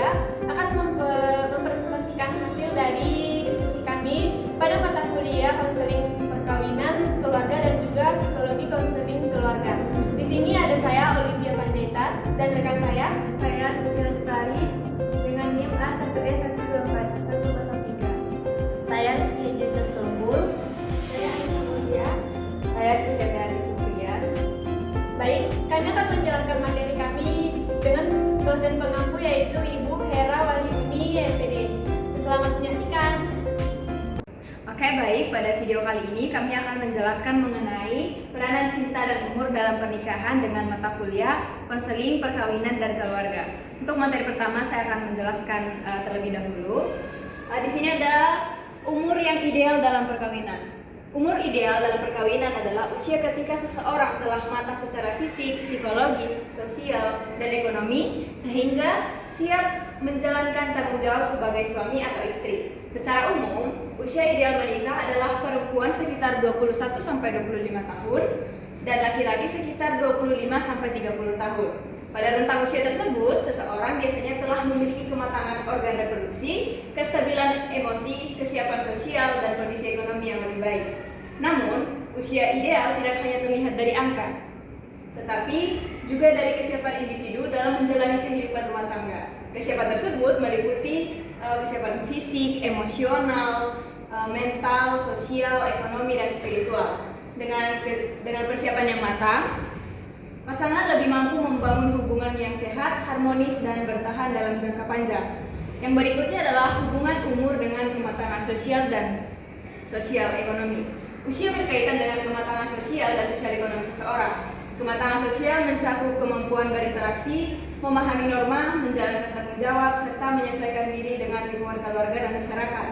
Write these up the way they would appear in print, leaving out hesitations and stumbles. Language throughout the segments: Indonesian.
Kuliah akan mempresentasikan hasil dari diskusi kami pada mata kuliah konseling perkawinan keluarga dan juga psikologi konseling keluarga. Di sini ada saya Olivia Panjaitan dan rekan saya Suci Lestari dengan NIM A1E124 Saya Rizky Jutta Tombul. saya Aisyah Mulia. Saya Cici dari Supriya. Baik, kami akan menjelaskan materi kami dengan dosen pengampu yaitu Ibu Hera Wahyuni MPD. Selamat menyaksikan. Oke, baik. Pada video kali ini kami akan menjelaskan mengenai peranan cinta dan umur dalam pernikahan dengan mata kuliah konseling perkawinan dan keluarga. Untuk materi pertama saya akan menjelaskan terlebih dahulu. Di sini ada umur yang ideal dalam perkawinan. Umur ideal dalam perkawinan adalah usia ketika seseorang telah matang secara fisik, psikologis, sosial, dan ekonomi sehingga siap menjalankan tanggung jawab sebagai suami atau istri. Secara umum, usia ideal menikah adalah perempuan sekitar 21 sampai 25 tahun dan laki-laki sekitar 25 sampai 30 tahun. Pada rentang usia tersebut, seseorang biasanya telah memiliki kematangan organ reproduksi, kestabilan emosi, kesiapan sosial, dan kondisi ekonomi yang lebih baik. Namun, usia ideal tidak hanya terlihat dari angka, tetapi juga dari kesiapan individu dalam menjalani kehidupan rumah tangga. Kesiapan tersebut meliputi kesiapan fisik, emosional, mental, sosial, ekonomi, dan spiritual. Dengan persiapan yang matang, pasangan lebih mampu membangun hubungan yang sehat, harmonis, dan bertahan dalam jangka panjang. Yang berikutnya adalah hubungan umur dengan kematangan sosial dan sosial ekonomi. Usia berkaitan dengan kematangan sosial dan sosial ekonomi seseorang. Kematangan sosial mencakup kemampuan berinteraksi, memahami norma, menjalankan tanggung jawab, serta menyesuaikan diri dengan lingkungan keluarga dan masyarakat.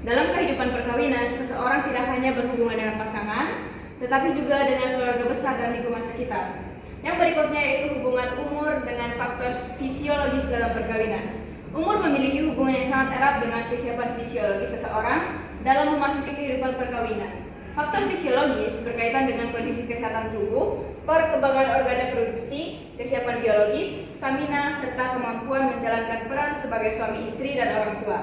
Dalam kehidupan perkawinan, seseorang tidak hanya berhubungan dengan pasangan, tetapi juga dengan keluarga besar dan lingkungan sekitar. Yang berikutnya yaitu hubungan umur dengan faktor fisiologis dalam perkawinan. Umur memiliki hubungan yang sangat erat dengan kesiapan fisiologis seseorang dalam memasuki kehidupan perkawinan. Faktor fisiologis berkaitan dengan kondisi kesehatan tubuh, perkembangan organ reproduksi, kesiapan biologis, stamina, serta kemampuan menjalankan peran sebagai suami istri dan orang tua.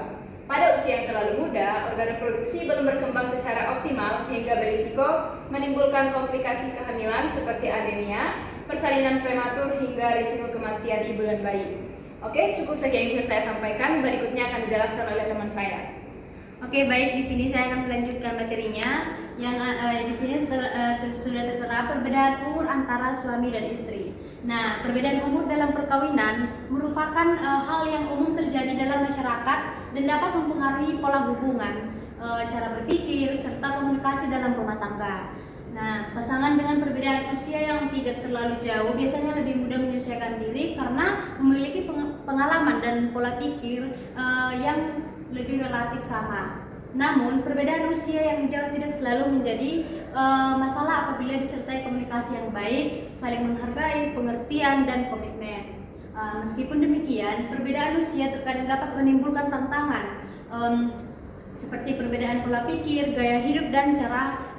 Pada usia yang terlalu muda, organ reproduksi belum berkembang secara optimal sehingga berisiko menimbulkan komplikasi kehamilan seperti anemia, persalinan prematur, hingga risiko kematian ibu dan bayi. Oke, cukup sekian yang bisa saya sampaikan. Berikutnya akan dijelaskan oleh teman saya. Oke, baik, di sini saya akan melanjutkan materinya. Yang di sini sudah tertera perbedaan umur antara suami dan istri. Nah, perbedaan umur dalam perkawinan merupakan hal yang umum terjadi dalam masyarakat dan dapat mempengaruhi pola hubungan, cara berpikir, serta komunikasi dalam rumah tangga. Nah, pasangan dengan perbedaan usia yang tidak terlalu jauh biasanya lebih mudah menyesuaikan diri karena memiliki pengalaman dan pola pikir yang lebih relatif sama. Namun, perbedaan usia yang jauh tidak selalu menjadi masalah apabila disertai komunikasi yang baik, saling menghargai, pengertian, dan komitmen. Meskipun demikian, perbedaan usia terkadang dapat menimbulkan tantangan seperti perbedaan pola pikir, gaya hidup, dan cara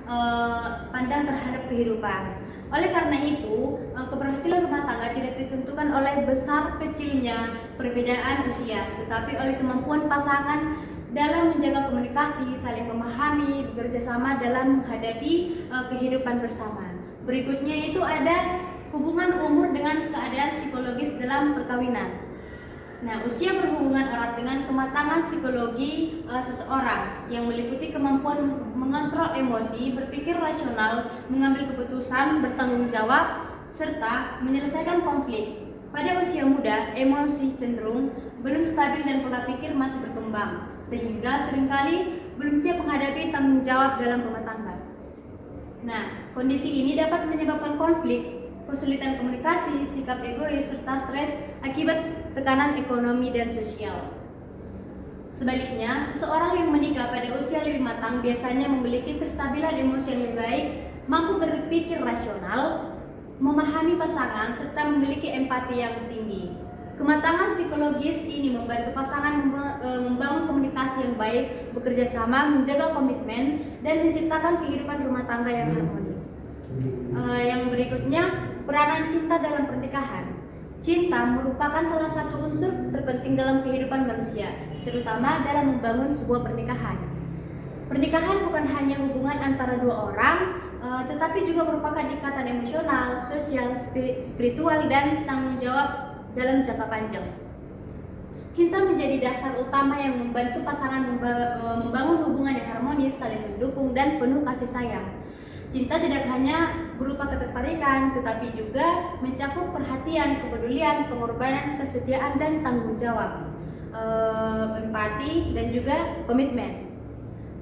pandang terhadap kehidupan. Oleh karena itu, keberhasilan rumah tangga tidak ditentukan oleh besar kecilnya perbedaan usia, tetapi oleh kemampuan pasangan dalam menjaga komunikasi, saling memahami, bekerja sama dalam menghadapi kehidupan bersama. Berikutnya itu ada hubungan umur dengan keadaan psikologis dalam perkawinan. Nah, usia berhubungan erat dengan kematangan psikologi seseorang yang meliputi kemampuan mengontrol emosi, berpikir rasional, mengambil keputusan, bertanggung jawab, serta menyelesaikan konflik. Pada usia muda, emosi cenderung belum stabil dan pola pikir masih berkembang, sehingga seringkali belum siap menghadapi tanggung jawab dalam rumah tangga. Nah, kondisi ini dapat menyebabkan konflik, kesulitan komunikasi, sikap egois, serta stres akibat tekanan ekonomi dan sosial. Sebaliknya, seseorang yang menikah pada usia lebih matang biasanya memiliki kestabilan emosi yang lebih baik, mampu berpikir rasional, memahami pasangan, serta memiliki empati yang tinggi. Kematangan psikologis ini membantu pasangan membangun komunikasi yang baik, bekerja sama, menjaga komitmen, dan menciptakan kehidupan rumah tangga yang harmonis. Yang berikutnya, peranan cinta dalam pernikahan. Cinta merupakan salah satu unsur terpenting penting dalam kehidupan manusia, terutama dalam membangun sebuah pernikahan. Pernikahan bukan hanya hubungan antara dua orang, tetapi juga merupakan ikatan emosional, sosial, spiritual, dan tanggung jawab dalam jangka panjang. Cinta menjadi dasar utama yang membantu pasangan membangun hubungan yang harmonis, saling mendukung, dan penuh kasih sayang. Cinta tidak hanya berupa ketertarikan, tetapi juga mencakup perhatian, kepedulian, pengorbanan, kesetiaan, dan tanggung jawab, empati, dan juga komitmen.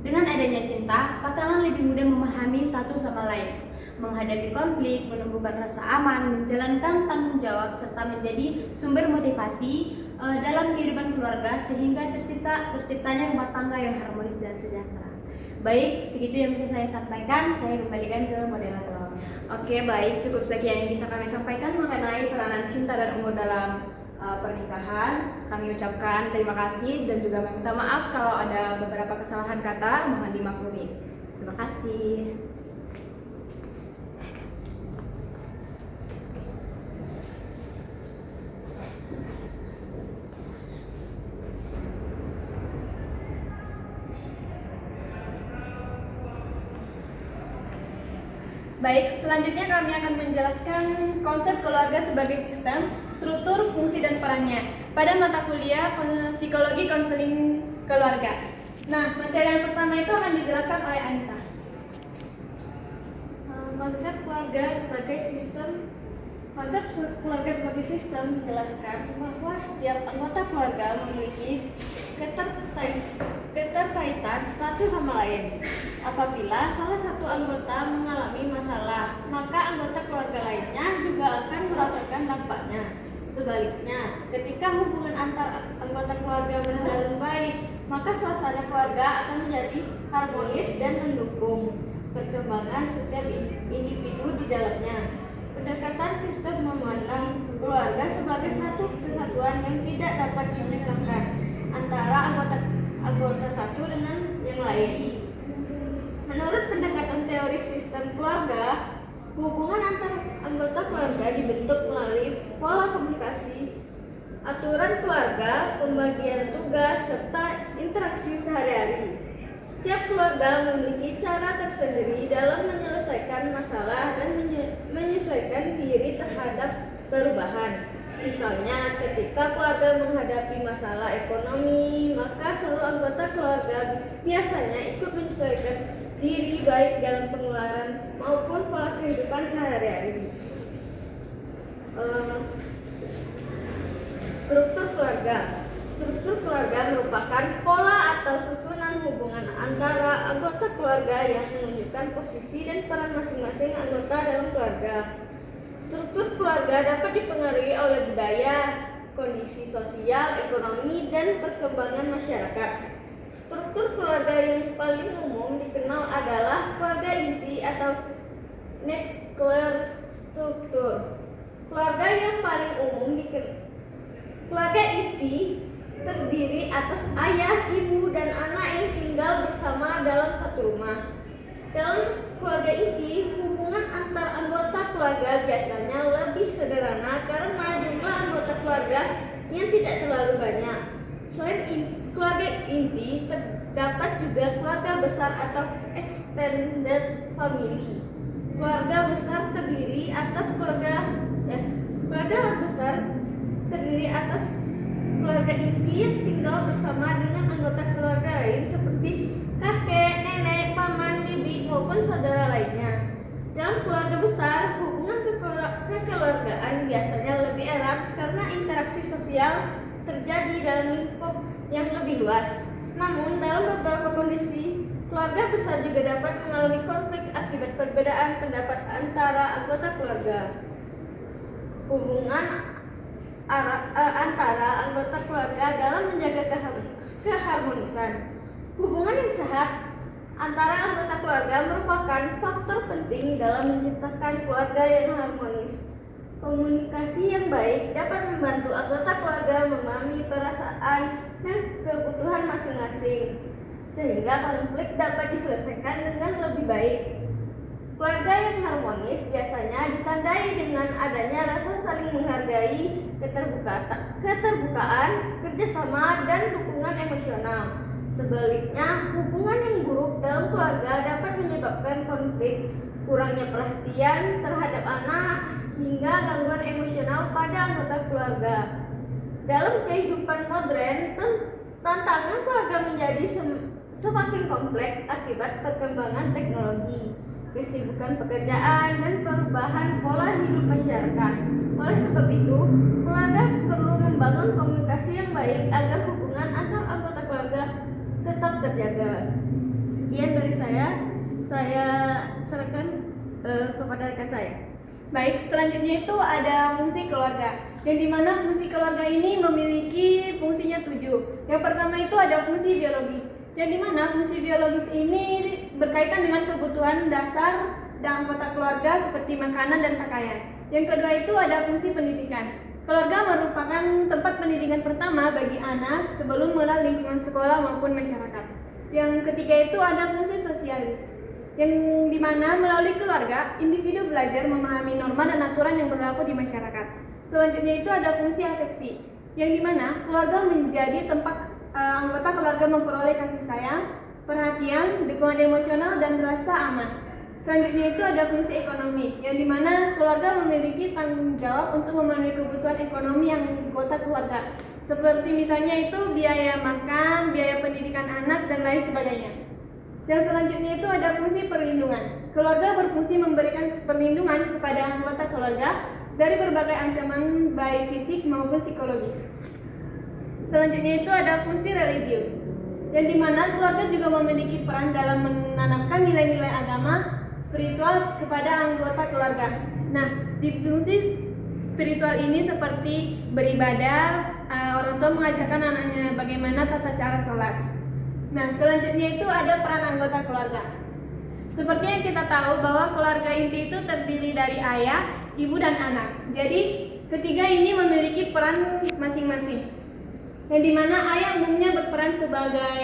Dengan adanya cinta, pasangan lebih mudah memahami satu sama lain, menghadapi konflik, menumbuhkan rasa aman, menjalankan tanggung jawab, serta menjadi sumber motivasi dalam kehidupan keluarga, sehingga terciptanya rumah tangga yang harmonis dan sejahtera. Baik, segitu yang bisa saya sampaikan. Saya kembalikan ke moderator. Oke, baik, cukup sekian yang bisa kami sampaikan mengenai peranan cinta dan umur dalam pernikahan. Kami ucapkan terima kasih dan juga meminta maaf kalau ada beberapa kesalahan kata, mohon dimaklumi. Terima kasih. Baik, selanjutnya kami akan menjelaskan konsep keluarga sebagai sistem, struktur, fungsi, dan perannya pada mata kuliah Psikologi Konseling Keluarga. Nah, materi yang pertama itu akan dijelaskan oleh Anissa. Konsep keluarga sebagai sistem menjelaskan bahwa setiap anggota keluarga memiliki keterkaitan satu sama lain. Apabila salah satu anggota mengalami masalah, maka anggota keluarga lainnya juga akan merasakan dampaknya. Sebaliknya, ketika hubungan antar anggota keluarga berjalan baik, maka suasana keluarga akan menjadi harmonis dan mendukung perkembangan setiap individu di dalamnya. Pendekatan sistem memandang keluarga sebagai satu kesatuan yang tidak dapat dipisahkan antara anggota satu dengan yang lain. Menurut pendekatan teori sistem keluarga, hubungan antar anggota keluarga dibentuk melalui pola komunikasi, aturan keluarga, pembagian tugas, serta interaksi sehari-hari. Setiap keluarga memiliki cara tersendiri dalam menyelesaikan masalah dan menyesuaikan diri terhadap perubahan. Misalnya, ketika keluarga menghadapi masalah ekonomi, maka seluruh anggota keluarga biasanya ikut menyesuaikan diri baik dalam pengeluaran maupun pola kehidupan sehari-hari. Struktur keluarga. Struktur keluarga merupakan pola atau susunan hubungan antara anggota keluarga yang menunjukkan posisi dan peran masing-masing anggota dalam keluarga. Struktur keluarga dapat dipengaruhi oleh budaya, kondisi sosial, ekonomi, dan perkembangan masyarakat. Struktur keluarga yang paling umum dikenal adalah keluarga inti atau nuclear struktur. Keluarga yang paling umum keluarga inti terdiri atas ayah, ibu, dan anak yang tinggal bersama dalam satu rumah. Dalam keluarga inti, hubungan antar anggota keluarga biasanya lebih sederhana karena jumlah anggota keluarga yang tidak terlalu banyak. Selain keluarga inti, terdapat juga keluarga besar atau extended family. Keluarga besar terdiri atas keluarga inti yang tinggal bersama dengan anggota keluarga lain seperti kakek, nenek, paman, bibi, maupun saudara lainnya. Dalam keluarga besar, hubungan kekeluargaan biasanya lebih erat karena interaksi sosial terjadi dalam lingkup yang lebih luas. Namun, dalam beberapa kondisi, keluarga besar juga dapat mengalami konflik akibat perbedaan pendapat antara anggota keluarga. Hubungan antara anggota keluarga dalam menjaga keharmonisan. Hubungan yang sehat antara anggota keluarga merupakan faktor penting dalam menciptakan keluarga yang harmonis. Komunikasi yang baik dapat membantu anggota keluarga memahami perasaan dan kebutuhan masing-masing, sehingga konflik dapat diselesaikan dengan lebih baik. Keluarga yang harmonis biasanya ditandai dengan adanya rasa saling menghargai, keterbukaan, kerjasama, dan dukungan emosional. Sebaliknya, hubungan yang buruk dalam keluarga dapat menyebabkan konflik, kurangnya perhatian terhadap anak, hingga gangguan emosional pada anggota keluarga. Dalam kehidupan modern, tantangan keluarga menjadi semakin kompleks akibat perkembangan teknologi, kesibukan pekerjaan, dan perubahan pola hidup masyarakat. Oleh sebab itu, keluarga perlu membangun komunikasi yang baik agar hubungan antar anggota keluarga tetap terjaga. Sekian dari saya serahkan kepada rekan saya. Baik, selanjutnya itu ada fungsi keluarga, yang dimana fungsi keluarga ini memiliki fungsinya 7. Yang pertama itu ada fungsi biologis, yang dimana fungsi biologis ini berkaitan dengan kebutuhan dasar dan anggota keluarga seperti makanan dan pakaian. Yang kedua itu ada fungsi pendidikan. Keluarga merupakan tempat pendidikan pertama bagi anak sebelum mulai lingkungan sekolah maupun masyarakat. Yang ketiga itu ada fungsi sosialis, yang dimana melalui keluarga, individu belajar memahami norma dan aturan yang berlaku di masyarakat. Selanjutnya itu ada fungsi afeksi, yang dimana keluarga menjadi tempat anggota keluarga memperoleh kasih sayang, perhatian, dukungan emosional, dan rasa aman. Selanjutnya itu ada fungsi ekonomi, yang dimana keluarga memiliki tanggung jawab untuk memenuhi kebutuhan ekonomi anggota keluarga, seperti misalnya itu biaya makan, biaya pendidikan anak, dan lain sebagainya. Yang selanjutnya itu ada fungsi perlindungan. Keluarga berfungsi memberikan perlindungan kepada anggota keluarga dari berbagai ancaman baik fisik maupun psikologis. Selanjutnya itu ada fungsi religius, yang dimana keluarga juga memiliki peran dalam menanamkan nilai-nilai agama spiritual kepada anggota keluarga. Nah, di fungsi spiritual ini seperti beribadah, orang tua mengajarkan anaknya bagaimana tata cara sholat. Nah, selanjutnya itu ada peran anggota keluarga. Seperti yang kita tahu bahwa keluarga inti itu terdiri dari ayah, ibu, dan anak. Jadi, ketiga ini memiliki peran masing-masing. Yang dimana ayah umumnya berperan sebagai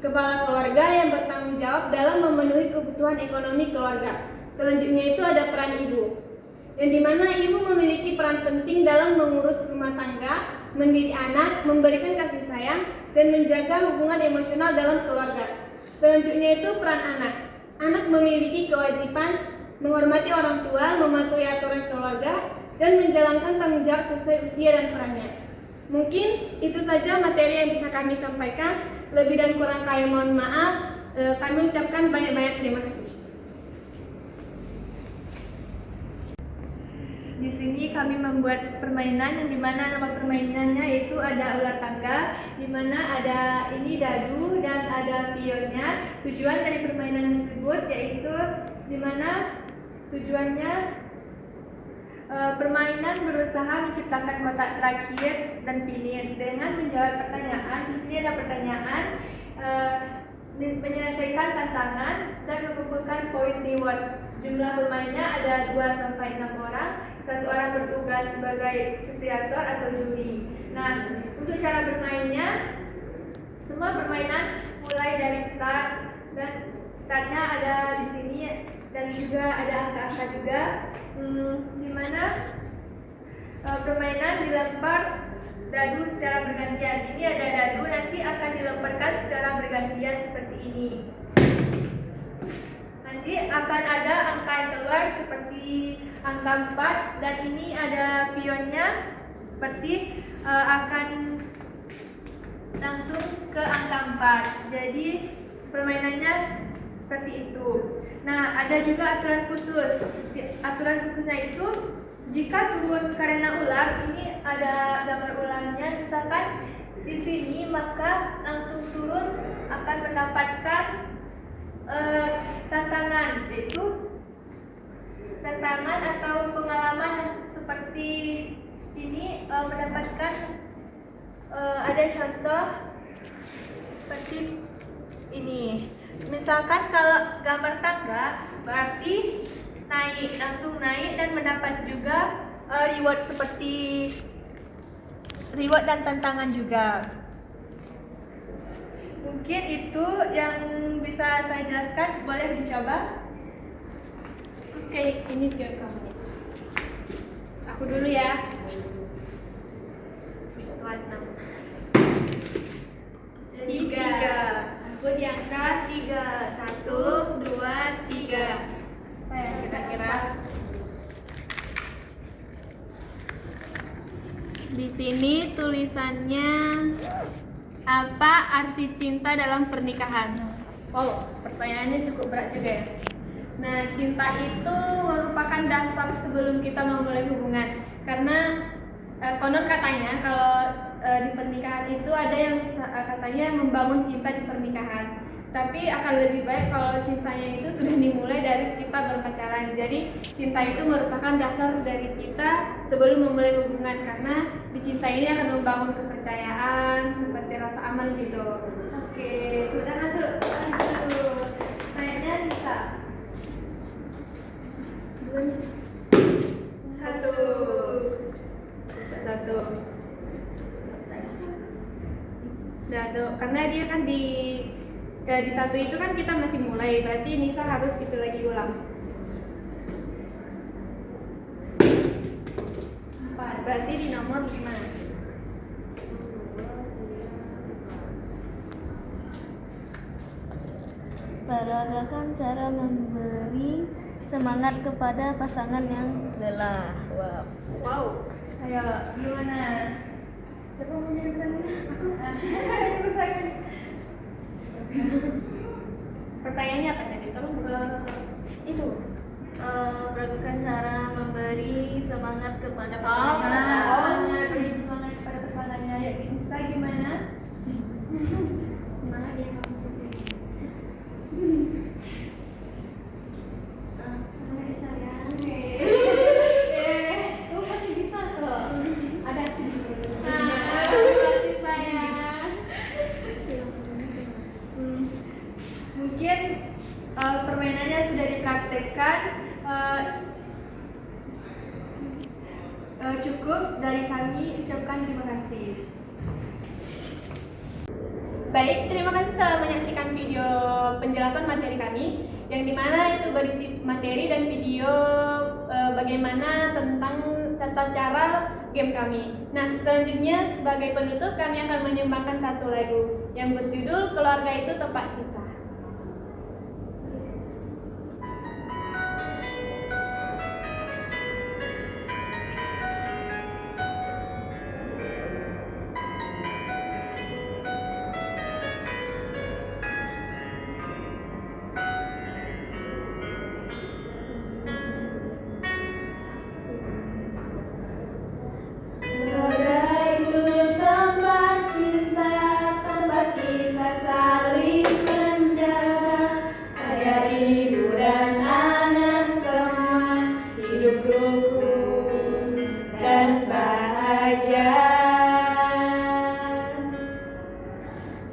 kepala keluarga yang bertanggung jawab dalam memenuhi kebutuhan ekonomi keluarga. Selanjutnya itu ada peran ibu, yang dimana ibu memiliki peran penting dalam mengurus rumah tangga, mendidik anak, memberikan kasih sayang, dan menjaga hubungan emosional dalam keluarga. Selanjutnya itu peran anak. Anak memiliki kewajiban menghormati orang tua, mematuhi aturan keluarga, dan menjalankan tanggung jawab sesuai usia dan perannya. Mungkin itu saja materi yang bisa kami sampaikan. Lebih dan kurang kami mohon maaf. Kami ucapkan banyak-banyak terima kasih. Di sini kami membuat permainan yang dimana nama permainannya itu ada ular tangga, dimana ada ini dadu dan ada pionnya. Tujuan dari permainan tersebut yaitu dimana tujuannya permainan berusaha menciptakan kotak terakhir dan finish dengan menjawab pertanyaan. Di sini ada pertanyaan, menyelesaikan tantangan dan mengumpulkan poin reward. Jumlah pemainnya ada 2-6 orang. 1 orang bertugas sebagai fasilitator atau juri. Nah, untuk cara bermainnya, semua permainan mulai dari start, dan startnya ada di sini dan juga ada angka-angka juga. Di mana permainan dilempar dadu secara bergantian. Ini ada dadu, nanti akan dilemparkan secara bergantian seperti ini. Nanti akan ada angka yang keluar seperti angka 4, dan ini ada pionnya seperti akan langsung ke angka 4. Jadi permainannya seperti itu. Nah, ada juga aturan khusus. Aturan khususnya itu jika turun karena ular, ini ada gambar ularnya. Misalkan di sini, maka langsung turun akan mendapatkan tantangan, yaitu tantangan atau pengalaman seperti ini. Mendapatkan ada contoh seperti ini. Misalkan kalau gambar tangga berarti langsung naik dan mendapat juga reward seperti reward dan tantangan juga. Mungkin itu yang bisa saya jelaskan, boleh dicoba. Oke, ini video kamu nih. Aku dulu ya. Istilah 6. 3. Aku diangkat 3. 1, 2, 3. Apa ya kira-kira? Di sini tulisannya apa arti cinta dalam pernikahan? Wow, pertanyaannya cukup berat juga ya. Nah, cinta itu merupakan dasar sebelum kita memulai hubungan. Karena konon katanya kalau di pernikahan itu ada yang katanya membangun cinta di pernikahan. Tapi akan lebih baik kalau cintanya itu sudah dimulai dari kita berpacaran. Jadi cinta itu merupakan dasar dari kita sebelum memulai hubungan, karena di cinta ini akan membangun kepercayaan seperti rasa aman gitu. Oke, tepuk tangan tuh. Aduh, sayangnya bisa. 2 nih. 1. 1. Udah tuh, karena dia kan di 1 itu kan kita masih mulai, berarti Nisa harus gitu lagi ulang. 4, berarti di nomor 5. Peragakan cara memberi semangat kepada pasangan yang lelah. Wow. Wow. Ayo, gimana? Siapa mau jadi pesannya? Aku. Ini pesannya. Pertanyaannya apa tadi? Tolong Itu peragakan cara memberi semangat kepada Oh. pasangan. Beri semangat pada pasangannya. Ya, bisa gimana? semangat ya. Semangat ya, sayang. Tuh pasti bisa tuh. Ada di sini. Terima kasih sayang. Mungkin permainannya sudah dipraktekkan. Cukup dari kami, ucapkan terima kasih. Baik, terima kasih telah menyaksikan video penjelasan materi kami, yang dimana itu berisi materi dan video bagaimana tentang tata cara game kami. Nah, selanjutnya sebagai penutup kami akan menyembahkan satu lagu yang berjudul Keluarga Itu Tempat Cinta. Keluarga itu tempat cinta, tempat kita saling menjaga. Ayah, ibu, dan anak semua hidup rukun dan bahagia.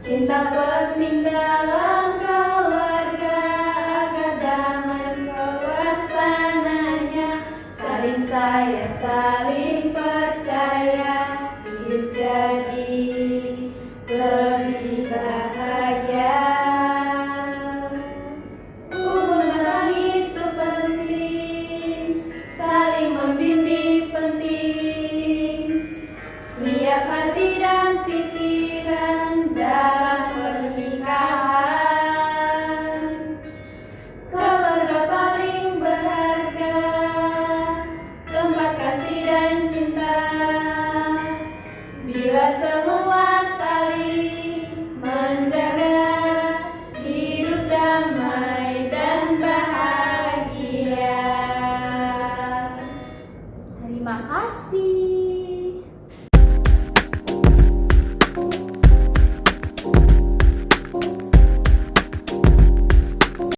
Cinta penting dalam keluarga agar damai suasananya, saling sayang, saling percaya, hidup jadi lebih bahagia. Rumah tangga itu penting, saling membimbing penting, siap hati dan pikiran dalam pernikahan. Keluarga paling berharga, tempat kasih dan cinta. Bila semua saling menjaga, hidup damai dan bahagia. Terima kasih.